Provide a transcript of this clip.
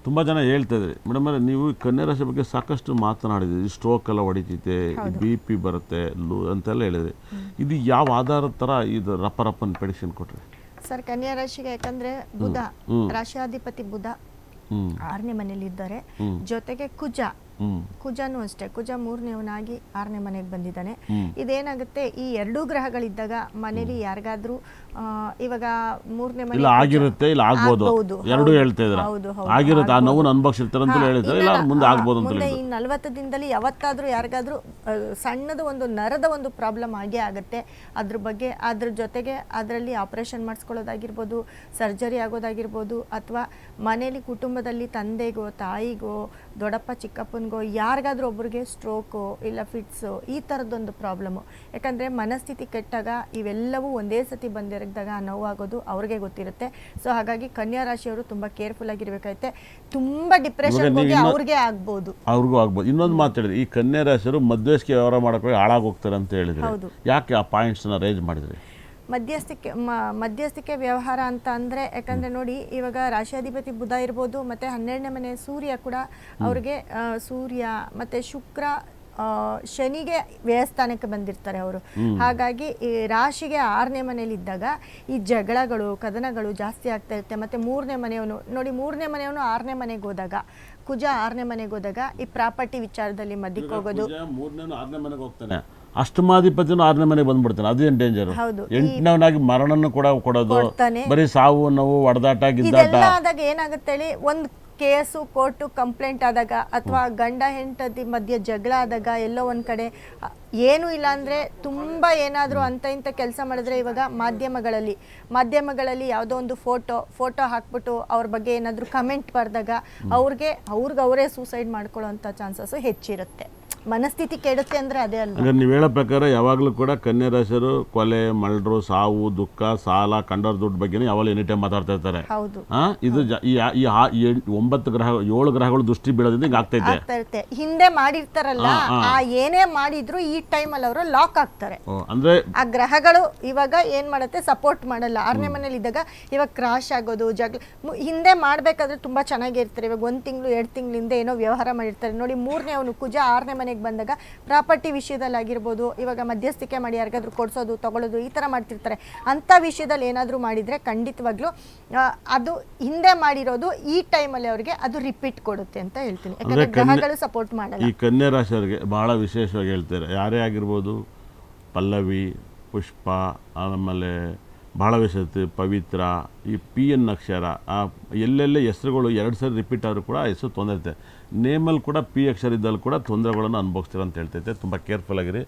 ತುಂಬ ಜನ ಹೇಳ್ತಾ ಇದ್ರಿ ಮೇಡಮ್ ನೀವು ಕನ್ಯಾ ರಾಶಿ ಬಗ್ಗೆ ಸಾಕಷ್ಟು ಮಾತನಾಡಿದ್ರಿ, ಸ್ಟ್ರೋಕ್ ಎಲ್ಲ ಹೊಡಿತೈತೆ, BP ಬರುತ್ತೆ ಅಂತೆಲ್ಲ ಹೇಳಿದ್ರಿ. ಇದು ಯಾವ ಆಧಾರದ ಥರ ಇದು ರಪ್ಪನ್ ಪ್ರೆಡಿಕ್ಷನ್ ಕೊಟ್ರಿ ಸರ್? ಕನ್ಯಾ ರಾಶಿಗೆ ಯಾಕಂದ್ರೆ ಬುಧ ರಾಶಿಯಾಧಿಪತಿ ಬುಧ 6ನೇ ಮನೇಲಿ ಇದ್ದಾರೆ. ಜೊತೆಗೆ ಕುಜನೂ ಅಷ್ಟೇ, ಕುಜ 3ನೇವನಾಗಿ 6ನೇ ಮನೆಗೆ ಬಂದಿದ್ದಾನೆ. ಇದೇನಾಗುತ್ತೆ, ಈ ಎರಡೂ ಗ್ರಹಗಳಿದ್ದಾಗ ಮನೇಲಿ ಯಾರಿಗಾದ್ರೂ ಇವಾಗ 3ನೇ ಮನೆ ಆಗಿರುತ್ತೆ, ಇಲ್ಲ ಆಗ್ಬೋದು, ಎರಡು ಹೇಳ್ತಾ ಇದ್ದಾರೆ. ಆಗಿರುತ್ತೆ, ಆ ನೋವನ್ನು ಅನುಭವಿಸಿರ್ತಾರೆ ಅಂತ ಹೇಳಿದ್ರೆ, ಇಲ್ಲ ಮುಂದೆ ಆಗ್ಬೋದು ಅಂತ ಮುಂದೆ ಈ 40 ದಿನದಲ್ಲಿ ಯಾವತ್ತಾದ್ರೂ ಯಾರಿಗಾದ್ರೂ ಸಣ್ಣದ ಒಂದು ನರದ ಒಂದು ಪ್ರಾಬ್ಲಮ್ ಆಗೇ ಆಗುತ್ತೆ. ಅದ್ರ ಜೊತೆಗೆ ಅದರಲ್ಲಿ ಆಪರೇಷನ್ ಮಾಡಿಸ್ಕೊಳ್ಳೋದಾಗಿರ್ಬೋದು, ಸರ್ಜರಿ ಆಗೋದಾಗಿರ್ಬೋದು, ಅಥವಾ ಮನೇಲಿ ಕುಟುಂಬದಲ್ಲಿ ತಂದೆಗೋ ತಾಯಿಗೋ ದೊಡ್ಡಪ್ಪ ಚಿಕ್ಕಪ್ಪನಿಗೋ ಯಾರಿಗಾದ್ರೂ ಒಬ್ರಿಗೆ ಸ್ಟ್ರೋಕು ಇಲ್ಲ ಫಿಟ್ಸು ಈ ಥರದ್ದೊಂದು ಪ್ರಾಬ್ಲಮ್ಮು. ಯಾಕಂದರೆ ಮನಸ್ಥಿತಿ ಕೆಟ್ಟಾಗ ಇವೆಲ್ಲವೂ ಒಂದೇ ಸತಿ ಬಂದಿರದಾಗ ನೋವಾಗೋದು ಅವ್ರಿಗೆ ಗೊತ್ತಿರುತ್ತೆ. ಸೊ ಹಾಗಾಗಿ ಕನ್ಯಾ ರಾಶಿಯವರು ತುಂಬ ಕೇರ್ಫುಲ್ ಆಗಿರ್ಬೇಕಾಗುತ್ತೆ. ತುಂಬ ಡಿಪ್ರೆಷನ್ ಹೋಗಿ ಅವ್ರಿಗೆ ಆಗ್ಬೋದು. ಇನ್ನೊಂದು ಮಾತು ಹೇಳಿದ್ರಿ, ಈ ಕನ್ಯಾ ರಾಶಿಯವರು ಮಧ್ಯವಯಸ್ಕ ವ್ಯವಹಾರ ಮಾಡೋಕೆ ಹಾಳಾಗೋಗ್ತಾರೆ ಅಂತ ಹೇಳಿದ್ರೆ, ಯಾಕೆ ಆ ಪಾಯಿಂಟ್ಸ್ನ ರೇಂಜ್ ಮಾಡಿದ್ರಿ? ಮಧ್ಯಸ್ಥಿಕೆ ವ್ಯವಹಾರ ಅಂತ ಅಂದರೆ, ಯಾಕಂದರೆ ನೋಡಿ, ಇವಾಗ ರಾಶಿಯಾಧಿಪತಿ ಬುಧ ಇರ್ಬೋದು, ಮತ್ತು 12ನೇ ಮನೆ ಸೂರ್ಯ ಕೂಡ ಅವ್ರಿಗೆ ಸೂರ್ಯ ಮತ್ತು ಶುಕ್ರ ಶನಿಗೆ ವ್ಯಯಸ್ಥಾನಕ್ಕೆ ಬಂದಿರ್ತಾರೆ ಅವರು. ಹಾಗಾಗಿ ಈ ರಾಶಿಗೆ 6ನೇ ಮನೇಲಿ ಇದ್ದಾಗ ಈ ಜಗಳಗಳು ಕದನಗಳು ಜಾಸ್ತಿ ಆಗ್ತಾ ಇರುತ್ತೆ. ಮತ್ತು 3ನೇ ಮನೆಯವನು ನೋಡಿ, 3ನೇ ಮನೆಯವನು 6ನೇ ಮನೆಗೆ ಹೋದಾಗ, ಕುಜ 6ನೇ ಮನೆಗೆ ಹೋದಾಗ ಈ ಪ್ರಾಪರ್ಟಿ ವಿಚಾರದಲ್ಲಿ ಮಧ್ಯಕ್ಕೆ ಹೋಗೋದು. 6ನೇ ಮನೆಗೆ ಹೋಗ್ತಾನೆ, ಅಷ್ಟಮಾಧಿಪತಿನೂ 6ನೇ ಮನೆಗೆ ಬಂದ್ಬಿಡ್ತಾನೆ, ಅದೇನು ಡೇಂಜರ್. 8ನೇವನಾಗಿ ಮರಣನ್ನು ಕೂಡ ಕೊಡೋದು, ಬರೀ ಸಾವು ನೋವು ಹೊಡೆದಾಟ ಗಿದ್ದಾಟ ಆದಾಗ ಏನಾಗುತ್ತೆ ಹೇಳಿ, ಒಂದು ಕೇಸು ಕೋರ್ಟು ಕಂಪ್ಲೇಂಟ್ ಆದಾಗ ಅಥವಾ ಗಂಡ ಹೆಂಡತಿ ಮಧ್ಯೆ ಜಗಳ ಆದಾಗ ಎಲ್ಲೋ ಒಂದು ಕಡೆ ಏನೂ ಇಲ್ಲ ಅಂದರೆ ತುಂಬ ಏನಾದರೂ ಇಂಥ ಕೆಲಸ ಮಾಡಿದ್ರೆ, ಇವಾಗ ಮಾಧ್ಯಮಗಳಲ್ಲಿ ಯಾವುದೋ ಒಂದು ಫೋಟೋ ಹಾಕ್ಬಿಟ್ಟು ಅವ್ರ ಬಗ್ಗೆ ಏನಾದರೂ ಕಮೆಂಟ್ ಬರೆದಾಗ ಅವ್ರಿಗೆ ಸೂಸೈಡ್ ಮಾಡ್ಕೊಳ್ಳೋ ಅಂಥ ಚಾನ್ಸಸ್ಸು ಹೆಚ್ಚಿರುತ್ತೆ. ಮನಸ್ಥಿತಿ ಕೆಡುತ್ತೆ ಅಂದರೆ ಅದೇ ಅಲ್ಲ. ನೀವು ಹೇಳೋ ಪ್ರಕಾರ ಯಾವಾಗಲೂ ಕೂಡ ಕನ್ಯಾ ರಾಶಿಯರು ಕೊಲೆ ಮರ್ಡರ್ ಸಾವು ದುಃಖ ಸಾಲ ಕಂಡೋರ್ ದುಡ್ಡು ಬಗ್ಗೆ ಯಾವಾಗಲೂ ಎನಿ ಟೈಮ್ ಮಾತಾಡ್ತಾ ಇರ್ತಾರೆ. ಇದು ಈ 9 ಗ್ರಹ 7 ಗ್ರಹಗಳು ದೃಷ್ಟಿ ಬೀಳೋದ್ರಿಂದ ಹಿಂಗೆ ಆಗ್ತೈತೆ. ಹಿಂದೆ ಮಾಡಿರ್ತಾರಲ್ಲ, ಏನೇ ಮಾಡಿದ್ರು ಈ ಟೈಮಲ್ಲಿ ಅವರು ಲಾಕ್ ಆಗ್ತಾರೆ. ಅಂದ್ರೆ ಆ ಗ್ರಹಗಳು ಇವಾಗ ಏನ್ ಮಾಡುತ್ತೆ, ಸಪೋರ್ಟ್ ಮಾಡಲ್ಲ. 6ನೇ ಮನೇಲಿ ಇದ್ದಾಗ ಇವಾಗ ಕ್ರಾಶ್ ಆಗೋದು, ಜಗಳ ಹಿಂದೆ ಮಾಡ್ಬೇಕಾದ್ರೆ ತುಂಬಾ ಚೆನ್ನಾಗಿರ್ತಾರೆ. ಇವಾಗ 1 ತಿಂಗಳು 2 ತಿಂಗಳಿಂದ ಏನೋ ವ್ಯವಹಾರ ಮಾಡಿರ್ತಾರೆ ನೋಡಿ. 3ನೇ ಅವನು ಕುಜ 6ನೇ ಮನೆಗೆ ಬಂದಾಗ ಪ್ರಾಪರ್ಟಿ ವಿಷಯದಲ್ಲಿ ಆಗಿರ್ಬೋದು, ಇವಾಗ ಮಧ್ಯಸ್ಥಿಕೆ ಮಾಡಿ ಯಾರಿಗಾದ್ರೂ ಕೊಡ್ಸೋದು ತಗೊಳ್ಳೋದು ಈ ಥರ ಮಾಡ್ತಿರ್ತಾರೆ. ಅಂಥ ವಿಷಯದಲ್ಲಿ ಏನಾದರೂ ಮಾಡಿದರೆ ಖಂಡಿತವಾಗ್ಲೂ ಅದು ಹಿಂದೆ ಮಾಡಿರೋದು ಈ ಟೈಮಲ್ಲಿ ಅವರಿಗೆ ಅದು ರಿಪೀಟ್ ಕೊಡುತ್ತೆ ಅಂತ ಹೇಳ್ತೀನಿ. ಯಾಕಂದರೆ ಗ್ರಹಗಳು ಸಪೋರ್ಟ್ ಮಾಡಲ್ಲ. ಈ ಕನ್ಯಾ ರಾಶಿಯವರಿಗೆ ಬಹಳ ವಿಶೇಷವಾಗಿ ಹೇಳ್ತಾರೆ, ಯಾರೇ ಆಗಿರ್ಬೋದು, ಪಲ್ಲವಿ, ಪುಷ್ಪ, ಆಮೇಲೆ ಬಹಳ ವಿಶೇಷತೆ ಪವಿತ್ರ, ಈ PN ಅಕ್ಷರ, ಎಲ್ಲೆಲ್ಲೇ ಹೆಸರುಗಳು 2 ಸರಿ ರಿಪೀಟ್ ಆದರೂ ಕೂಡ ಹೆಸರು ತೊಂದರೆ. ನೇಮಲ್ಲಿ ಕೂಡ P ಅಕ್ಷರ ಇದ್ದಲ್ಲಿ ಕೂಡ ತೊಂದರೆಗಳನ್ನು ಅನುಭವಿಸ್ತೀರ ಅಂತ ಹೇಳ್ತೈತೆ. ತುಂಬ ಕೇರ್ಫುಲ್ ಆಗಿರಿ.